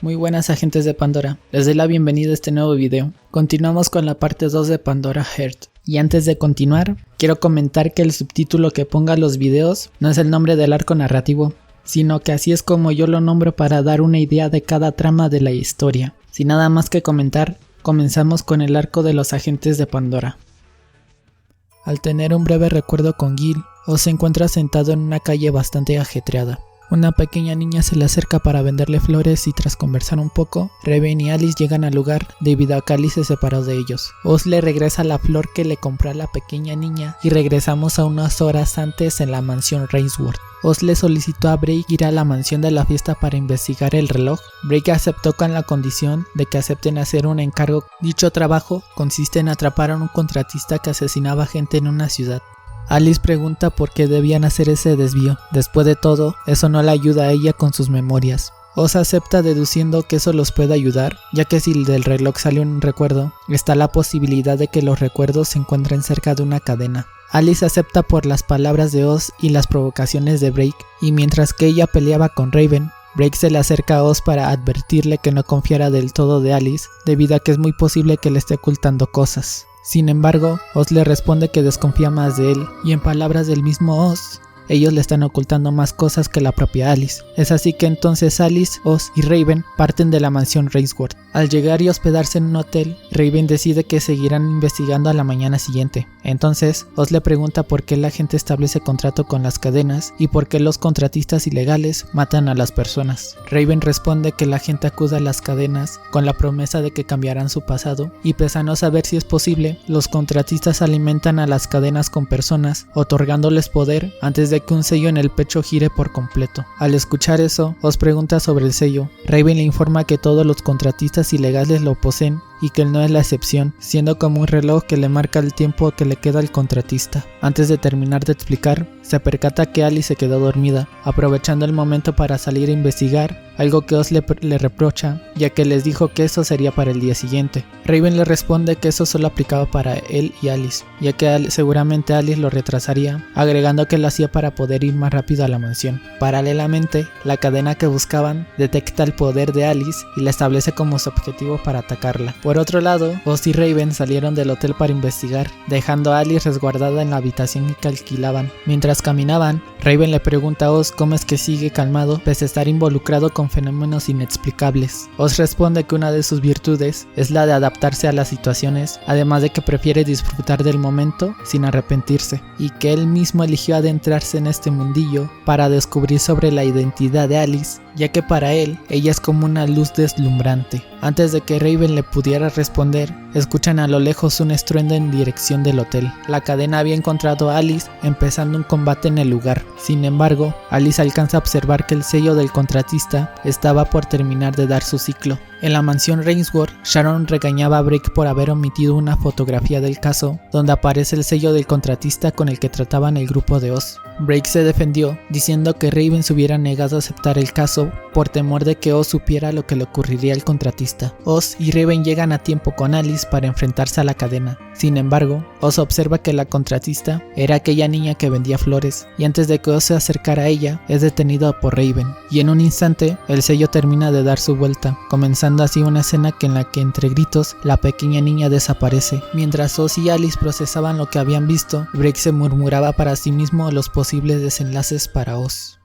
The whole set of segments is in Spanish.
Muy buenas agentes de Pandora, les doy la bienvenida a este nuevo video. Continuamos con la parte 2 de Pandora Heart. Y antes de continuar, quiero comentar que el subtítulo que ponga los videos no es el nombre del arco narrativo, sino que así es como yo lo nombro para dar una idea de cada trama de la historia. Sin nada más que comentar, comenzamos con el arco de los agentes de Pandora. Al tener un breve recuerdo con Gil, Oz se encuentra sentado en una calle bastante ajetreada. Una pequeña niña se le acerca para venderle flores y tras conversar un poco, Raven y Alice llegan al lugar debido a que Alice se separó de ellos. Oz le regresa la flor que le compró a la pequeña niña y regresamos a unas horas antes en la mansión Rainsworth. Oz le solicitó a Break ir a la mansión de la fiesta para investigar el reloj. Break aceptó con la condición de que acepten hacer un encargo. Dicho trabajo consiste en atrapar a un contratista que asesinaba gente en una ciudad. Alice pregunta por qué debían hacer ese desvío. Después de todo, eso no le ayuda a ella con sus memorias. Oz acepta deduciendo que eso los puede ayudar, ya que si del reloj sale un recuerdo, está la posibilidad de que los recuerdos se encuentren cerca de una cadena. Alice acepta por las palabras de Oz y las provocaciones de Break, y mientras que ella peleaba con Raven, Break se le acerca a Oz para advertirle que no confiara del todo de Alice, debido a que es muy posible que le esté ocultando cosas. Sin embargo, Oz le responde que desconfía más de él, y en palabras del mismo Oz, ellos le están ocultando más cosas que la propia Alice. Es así que entonces Alice, Oz y Raven parten de la mansión Rainsworth. Al llegar y hospedarse en un hotel, Raven decide que seguirán investigando a la mañana siguiente. Entonces, Oz le pregunta por qué la gente establece contrato con las cadenas y por qué los contratistas ilegales matan a las personas. Raven responde que la gente acude a las cadenas con la promesa de que cambiarán su pasado, y pese a no saber si es posible, los contratistas alimentan a las cadenas con personas, otorgándoles poder antes de que un sello en el pecho gire por completo. Al escuchar eso, Oz pregunta sobre el sello. Raven le informa que todos los contratistas ilegales lo poseen y que él no es la excepción, siendo como un reloj que le marca el tiempo que le queda al contratista. Antes de terminar de explicar, se percata que Alice se quedó dormida, aprovechando el momento para salir a investigar, algo que Oz le reprocha, ya que les dijo que eso sería para el día siguiente. Raven le responde que eso solo aplicaba para él y Alice, ya que seguramente Alice lo retrasaría, agregando que lo hacía para poder ir más rápido a la mansión. Paralelamente, la cadena que buscaban detecta el poder de Alice y la establece como su objetivo para atacarla. Por otro lado, Oz y Raven salieron del hotel para investigar, dejando a Alice resguardada en la habitación que alquilaban. Mientras caminaban, Raven le pregunta a Oz cómo es que sigue calmado pese a estar involucrado con fenómenos inexplicables. Oz responde que una de sus virtudes es la de adaptarse a las situaciones, además de que prefiere disfrutar del momento sin arrepentirse, y que él mismo eligió adentrarse en este mundillo para descubrir sobre la identidad de Alice, ya que para él, ella es como una luz deslumbrante. Antes de que Raven le pudiera responder, escuchan a lo lejos un estruendo en dirección del hotel. La cadena había encontrado a Alice, empezando un combate en el lugar. Sin embargo, Alice alcanza a observar que el sello del contratista estaba por terminar de dar su ciclo. En la mansión Rainsworth, Sharon regañaba a Break por haber omitido una fotografía del caso, donde aparece el sello del contratista con el que trataban el grupo de Oz. Break se defendió, diciendo que Raven se hubiera negado a aceptar el caso por temor de que Oz supiera lo que le ocurriría al contratista. Oz y Raven llegan a tiempo con Alice para enfrentarse a la cadena. Sin embargo, Oz observa que la contratista era aquella niña que vendía flores, y antes de que Oz se acercara a ella, es detenido por Raven. Y en un instante, el sello termina de dar su vuelta, comenzando así una escena en la que entre gritos, la pequeña niña desaparece. Mientras Oz y Alice procesaban lo que habían visto, Break se murmuraba para sí mismo los posibles desenlaces para Oz.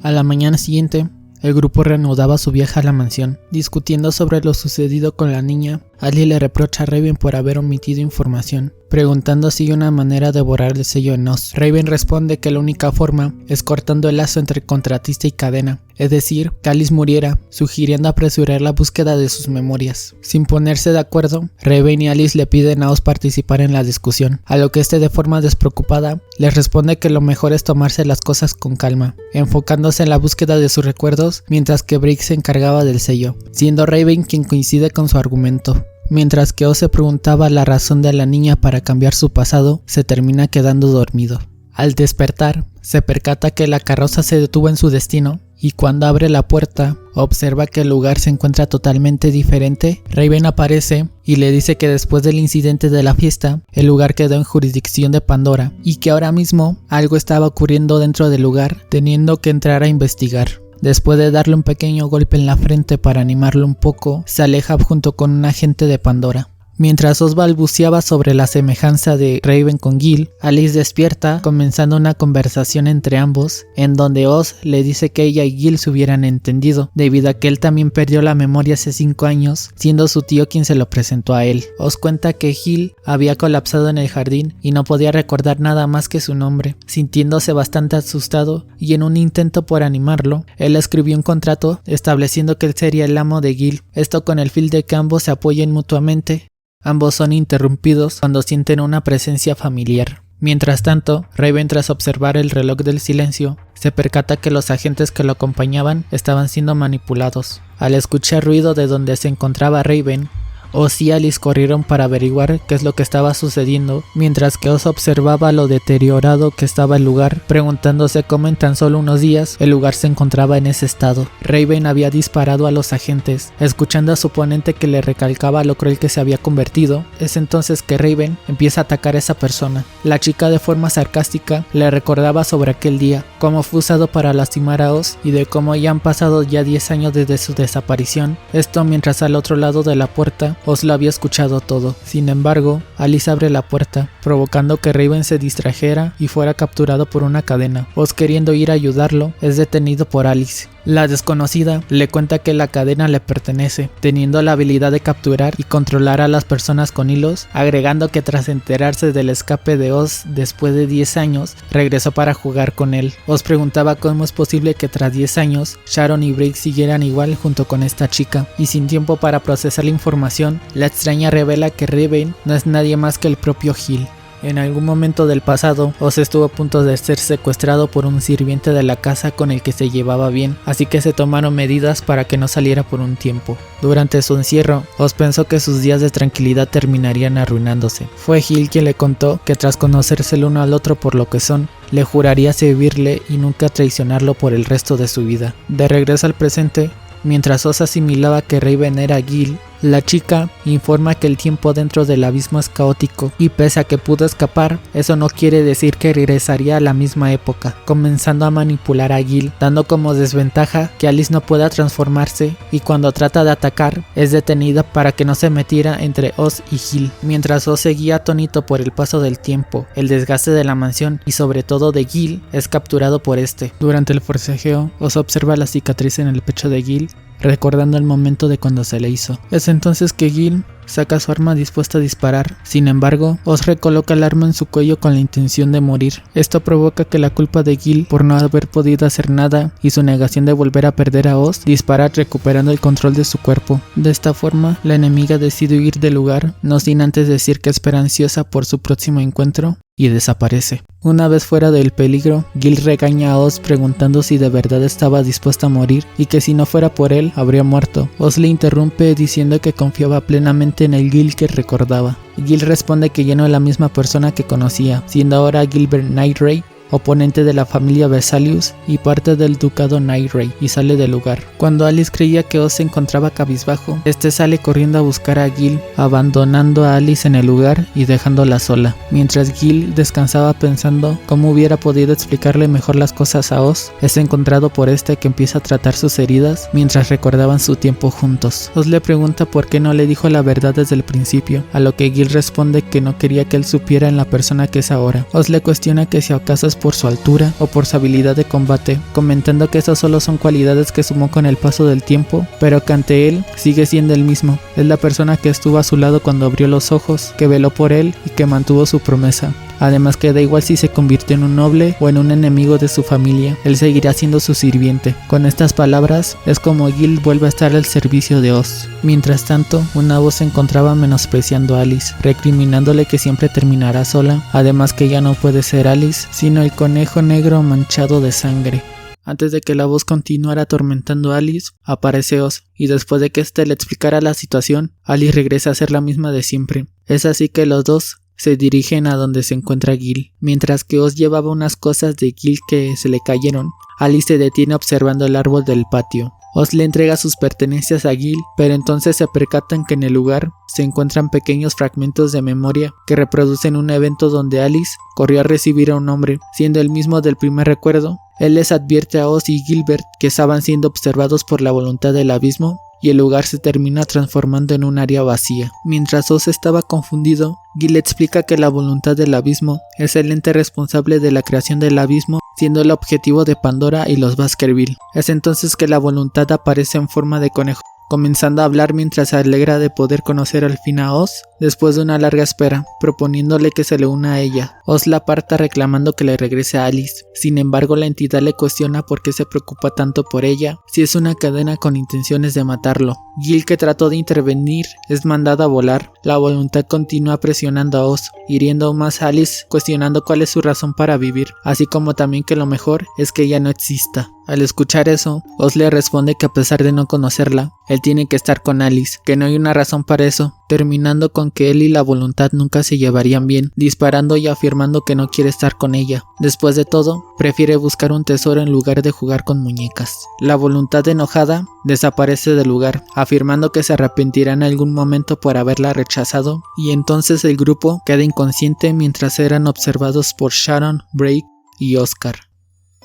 A la mañana siguiente, el grupo reanudaba su viaje a la mansión, discutiendo sobre lo sucedido con la niña. Alice le reprocha a Raven por haber omitido información, preguntando si hay una manera de borrar el sello en Oz. Raven responde que la única forma es cortando el lazo entre contratista y cadena, es decir, que Alice muriera, sugiriendo apresurar la búsqueda de sus memorias. Sin ponerse de acuerdo, Raven y Alice le piden a Oz participar en la discusión, a lo que este de forma despreocupada les responde que lo mejor es tomarse las cosas con calma, enfocándose en la búsqueda de sus recuerdos, mientras que Break se encargaba del sello, siendo Raven quien coincide con su argumento. Mientras que Oz se preguntaba la razón de la niña para cambiar su pasado, se termina quedando dormido. Al despertar, se percata que la carroza se detuvo en su destino, y cuando abre la puerta, observa que el lugar se encuentra totalmente diferente. Raven aparece y le dice que después del incidente de la fiesta, el lugar quedó en jurisdicción de Pandora, y que ahora mismo algo estaba ocurriendo dentro del lugar, teniendo que entrar a investigar. Después de darle un pequeño golpe en la frente para animarlo un poco, se aleja junto con un agente de Pandora. Mientras Oz balbuceaba sobre la semejanza de Raven con Gil, Alice despierta, comenzando una conversación entre ambos, en donde Oz le dice que ella y Gil se hubieran entendido, debido a que él también perdió la memoria hace 5 años, siendo su tío quien se lo presentó a él. Oz cuenta que Gil había colapsado en el jardín y no podía recordar nada más que su nombre. Sintiéndose bastante asustado y en un intento por animarlo, él escribió un contrato estableciendo que él sería el amo de Gil, esto con el fin de que ambos se apoyen mutuamente. Ambos son interrumpidos cuando sienten una presencia familiar. Mientras tanto, Raven, tras observar el reloj del silencio, se percata que los agentes que lo acompañaban estaban siendo manipulados. Al escuchar ruido de donde se encontraba Raven, Oz y Alice corrieron para averiguar qué es lo que estaba sucediendo, mientras que Oz observaba lo deteriorado que estaba el lugar, preguntándose cómo en tan solo unos días el lugar se encontraba en ese estado. Raven había disparado a los agentes, escuchando a su oponente que le recalcaba lo cruel que se había convertido. Es entonces que Raven empieza a atacar a esa persona. La chica, de forma sarcástica, le recordaba sobre aquel día, cómo fue usado para lastimar a Oz y de cómo ya han pasado ya 10 años desde su desaparición. Esto mientras al otro lado de la puerta Oz lo había escuchado todo. Sin embargo, Alice abre la puerta, provocando que Raven se distrajera y fuera capturado por una cadena. Oz, queriendo ir a ayudarlo, es detenido por Alice. La desconocida le cuenta que la cadena le pertenece, teniendo la habilidad de capturar y controlar a las personas con hilos, agregando que tras enterarse del escape de Oz después de 10 años, regresó para jugar con él. Oz preguntaba cómo es posible que tras 10 años, Sharon y Briggs siguieran igual junto con esta chica, y sin tiempo para procesar la información, la extraña revela que Raven no es nadie más que el propio Gil. En algún momento del pasado, Oz estuvo a punto de ser secuestrado por un sirviente de la casa con el que se llevaba bien, así que se tomaron medidas para que no saliera por un tiempo. Durante su encierro, Oz pensó que sus días de tranquilidad terminarían arruinándose. Fue Gil quien le contó que tras conocerse el uno al otro por lo que son, le juraría servirle y nunca traicionarlo por el resto de su vida. De regreso al presente, mientras Oz asimilaba que Raven era Gil, la chica informa que el tiempo dentro del abismo es caótico y pese a que pudo escapar, eso no quiere decir que regresaría a la misma época, comenzando a manipular a Gil, dando como desventaja que Alice no pueda transformarse y cuando trata de atacar es detenida para que no se metiera entre Oz y Gil. Mientras Oz seguía atónito por el paso del tiempo, el desgaste de la mansión y sobre todo de Gil, es capturado por este. Durante el forcejeo, Oz observa la cicatriz en el pecho de Gil, recordando el momento de cuando se le hizo. Es entonces que Gil saca su arma dispuesta a disparar. Sin embargo, Oz recoloca el arma en su cuello con la intención de morir. Esto provoca que la culpa de Gil por no haber podido hacer nada y su negación de volver a perder a Oz dispara recuperando el control de su cuerpo. De esta forma, la enemiga decide huir del lugar, no sin antes decir que espera ansiosa por su próximo encuentro, y desaparece. Una vez fuera del peligro, Gil regaña a Oz preguntando si de verdad estaba dispuesta a morir y que si no fuera por él, habría muerto. Oz le interrumpe diciendo que confiaba plenamente en el Gil que recordaba. Gil responde que ya no es la misma persona que conocía, siendo ahora Gilbert Nightray, oponente de la familia Vesalius y parte del ducado Nightray, y sale del lugar. Cuando Alice creía que Oz se encontraba cabizbajo, este sale corriendo a buscar a Gil, abandonando a Alice en el lugar y dejándola sola. Mientras Gil descansaba pensando cómo hubiera podido explicarle mejor las cosas a Oz, es encontrado por este que empieza a tratar sus heridas mientras recordaban su tiempo juntos. Oz le pregunta por qué no le dijo la verdad desde el principio, a lo que Gil responde que no quería que él supiera en la persona que es ahora. Oz le cuestiona que si acaso es por su altura o por su habilidad de combate, comentando que esas solo son cualidades que sumó con el paso del tiempo, pero que ante él sigue siendo el mismo. Es la persona que estuvo a su lado cuando abrió los ojos, que veló por él y que mantuvo su promesa. Además que da igual si se convirtió en un noble o en un enemigo de su familia, él seguirá siendo su sirviente. Con estas palabras es como Gil vuelve a estar al servicio de Oz. Mientras tanto, una voz se encontraba menospreciando a Alice, recriminándole que siempre terminará sola, además que ya no puede ser Alice, sino el conejo negro manchado de sangre. Antes de que la voz continuara atormentando a Alice, aparece Oz, y después de que éste le explicara la situación, Alice regresa a ser la misma de siempre. Es así que los dos se dirigen a donde se encuentra Gil. Mientras que Oz llevaba unas cosas de Gil que se le cayeron, Alice se detiene observando el árbol del patio. Oz le entrega sus pertenencias a Gil, pero entonces se percatan que en el lugar se encuentran pequeños fragmentos de memoria que reproducen un evento donde Alice corrió a recibir a un hombre, siendo el mismo del primer recuerdo, Él les advierte a Oz y Gilbert que estaban siendo observados por la voluntad del abismo y el lugar se termina transformando en un área vacía. Mientras Oz estaba confundido, Gil explica que la voluntad del abismo es el ente responsable de la creación del abismo, siendo el objetivo de Pandora y los Baskerville. Es entonces que la voluntad aparece en forma de conejo, comenzando a hablar mientras se alegra de poder conocer al fin a Oz después de una larga espera, proponiéndole que se le una a ella. Oz la aparta reclamando que le regrese a Alice. Sin embargo, la entidad le cuestiona por qué se preocupa tanto por ella, si es una cadena con intenciones de matarlo. Gil, que trató de intervenir, es mandado a volar. La voluntad continúa presionando a Oz, hiriendo aún más a Alice, cuestionando cuál es su razón para vivir, así como también que lo mejor es que ella no exista. Al escuchar eso, Oz le responde que a pesar de no conocerla, él tiene que estar con Alice, que no hay una razón para eso, terminando con que él y la voluntad nunca se llevarían bien, disparando y afirmando que no quiere estar con ella. Después de todo, prefiere buscar un tesoro en lugar de jugar con muñecas. La voluntad enojada desaparece del lugar, afirmando que se arrepentirá en algún momento por haberla rechazado, y entonces el grupo queda inconsciente mientras eran observados por Sharon, Drake y Oscar.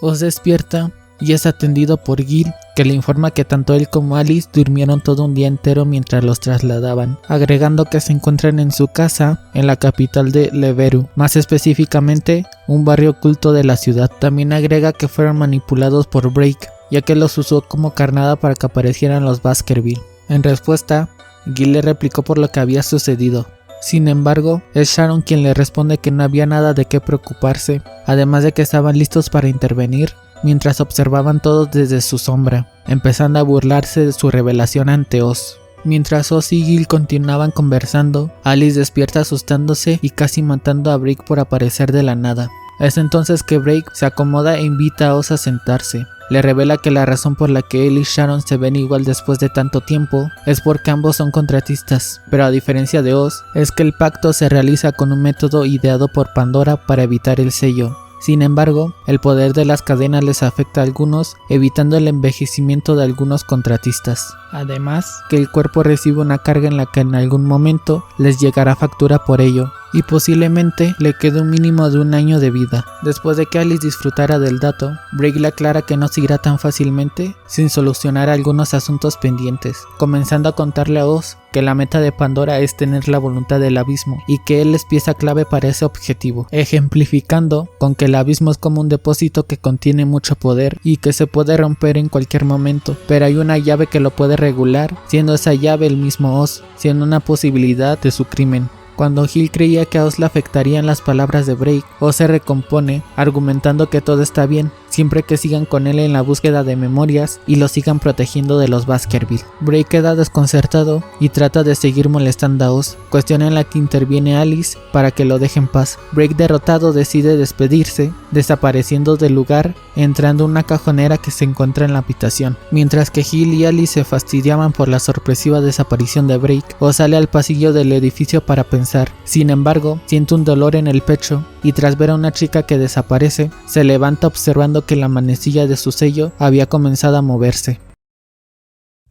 Oz despierta y es atendido por Gil, que le informa que tanto él como Alice durmieron todo un día entero mientras los trasladaban, agregando que se encuentran en su casa en la capital de Leveru, más específicamente un barrio oculto de la ciudad. También agrega que fueron manipulados por Drake, ya que los usó como carnada para que aparecieran los Baskerville. En respuesta, Gil le replicó por lo que había sucedido. Sin embargo, es Sharon quien le responde que no había nada de qué preocuparse, además de que estaban listos para intervenir, mientras observaban todos desde su sombra, empezando a burlarse de su revelación ante Oz. Mientras Oz y Gil continuaban conversando, Alice despierta asustándose y casi matando a Drake por aparecer de la nada. Es entonces que Drake se acomoda e invita a Oz a sentarse. Le revela que la razón por la que él y Sharon se ven igual después de tanto tiempo es porque ambos son contratistas, pero a diferencia de Oz, es que el pacto se realiza con un método ideado por Pandora para evitar el sello. Sin embargo, el poder de las cadenas les afecta a algunos, evitando el envejecimiento de algunos contratistas. Además, que el cuerpo recibe una carga en la que en algún momento les llegará factura por ello, y posiblemente le quede un mínimo de 1 año de vida. Después de que Alice disfrutara del dato, Drake le aclara que no se irá tan fácilmente sin solucionar algunos asuntos pendientes, comenzando a contarle a Oz que la meta de Pandora es tener la voluntad del abismo y que él es pieza clave para ese objetivo, ejemplificando con que el abismo es como un depósito que contiene mucho poder y que se puede romper en cualquier momento, pero hay una llave que lo puede regular, siendo esa llave el mismo Oz, siendo una posibilidad de su crimen. Cuando Gil creía que a Oz le afectarían las palabras de Drake, Oz se recompone, argumentando que todo está bien, siempre que sigan con él en la búsqueda de memorias y lo sigan protegiendo de los Baskerville. Drake queda desconcertado y trata de seguir molestando a Oz, cuestión en la que interviene Alice para que lo deje en paz. Drake, derrotado, decide despedirse, desapareciendo del lugar, entrando a una cajonera que se encuentra en la habitación. Mientras que Gil y Alice se fastidiaban por la sorpresiva desaparición de Drake, Oz sale al pasillo del edificio para pensar. Sin embargo, siente un dolor en el pecho y tras ver a una chica que desaparece, se levanta observando que la manecilla de su sello había comenzado a moverse.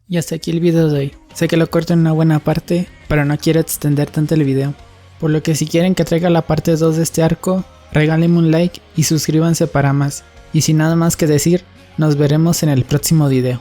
Y hasta aquí el video de hoy. Sé que lo corto en una buena parte, pero no quiero extender tanto el video. Por lo que si quieren que traiga la parte 2 de este arco, regálenme un like y suscríbanse para más. Y sin nada más que decir, nos veremos en el próximo video.